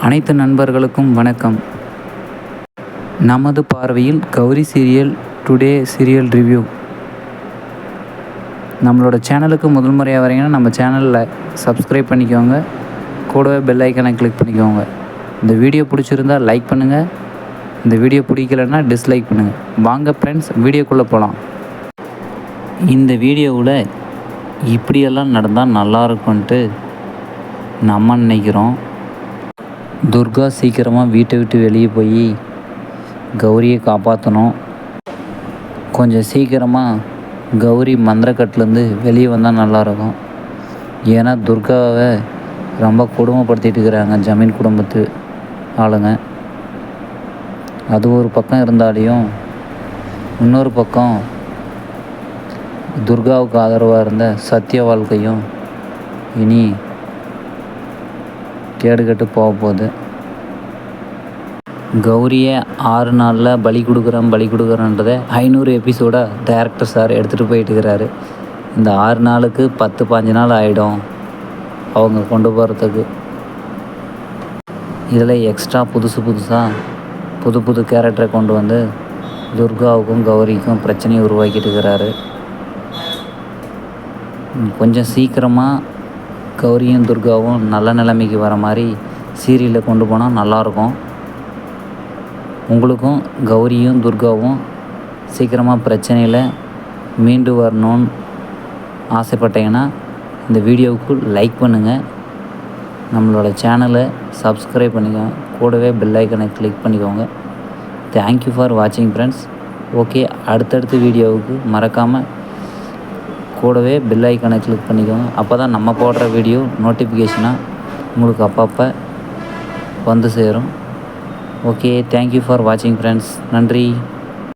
அனைத்து நண்பர்களுக்கும் வணக்கம். நமது பார்வையில் Gowri serial today serial review. நம்மளோட சேனலுக்கு முதல் முறையாக வரீங்கன்னா நம்ம சேனலில் சப்ஸ்கிரைப் பண்ணிக்கோங்க. கூடவே பெல் ஐக்கனை கிளிக் பண்ணிக்கோங்க. இந்த வீடியோ பிடிச்சிருந்தால் லைக் பண்ணுங்கள். இந்த வீடியோ பிடிக்கலைன்னா டிஸ்லைக் பண்ணுங்கள். வாங்க ஃப்ரெண்ட்ஸ், வீடியோக்குள்ளே போகலாம். இந்த வீடியோவில் இப்படியெல்லாம் நடந்தால் நல்லாயிருக்கும்ன்ட்டு நம்ம நினைக்கிறோம். துர்கா சீக்கிரமாக வீட்டை விட்டு வெளியே போய் கௌரியை காப்பாற்றணும். கொஞ்சம் சீக்கிரமாக கௌரி மந்திரக்கட்டிலேருந்து வெளியே வந்தால் நல்லாயிருக்கும். ஏன்னா துர்காவை ரொம்ப கொடுமைப்படுத்திட்டு இருக்கிறாங்க ஜமீன் குடும்பத்து ஆளுங்க. அது ஒரு பக்கம் இருந்தாலையும் இன்னொரு பக்கம் துர்காவுக்கு ஆதரவாக இருந்த சத்யா வாழ்க்கையும் இனி கேடுகட்டு போக போகுது. கௌரியை 6 நாளில் பலி கொடுக்குறேன்றதை 500 எபிசோடாக டைரக்டர் சார் எடுத்துகிட்டு போயிட்டு இருக்கிறாரு. இந்த 6 நாளுக்கு 10-15 நாள் ஆகிடும் அவங்க கொண்டு போகிறதுக்கு. இதில் எக்ஸ்ட்ரா புதுசாக புது கேரக்டரை கொண்டு வந்து துர்காவுக்கும் கௌரிக்கும் பிரச்சனையை உருவாக்கிட்டு இருக்கிறாரு. கொஞ்சம் சீக்கிரமாக கௌரியும் துர்காவும் நல்ல நிலைமைக்கு வர மாதிரி சீரியலை கொண்டு போனால் நல்லாயிருக்கும். உங்களுக்கும் கௌரியும் துர்காவும் சீக்கிரமாக பிரச்சனையில் மீண்டு வரணும்னு ஆசைப்பட்டீங்கன்னா இந்த வீடியோவுக்கு லைக் பண்ணுங்கள். நம்மளோட சேனலை சப்ஸ்கிரைப் பண்ணிக்கோங்க. கூடவே பெல் ஐக்கனை கிளிக் பண்ணிக்கோங்க. தேங்க்யூ ஃபார் வாட்சிங் ஃப்ரெண்ட்ஸ். ஓகே, அடுத்தடுத்த வீடியோவுக்கு மறக்காமல் கூடவே பெல் ஐக்கனை கிளிக் பண்ணிக்கோங்க. அப்போ தான் நம்ம போடுற வீடியோ நோட்டிஃபிகேஷனாக உங்களுக்கு அப்பப்போ வந்து சேரும். ஓகே, தேங்க்யூ ஃபார் வாட்சிங் ஃப்ரெண்ட்ஸ். நன்றி.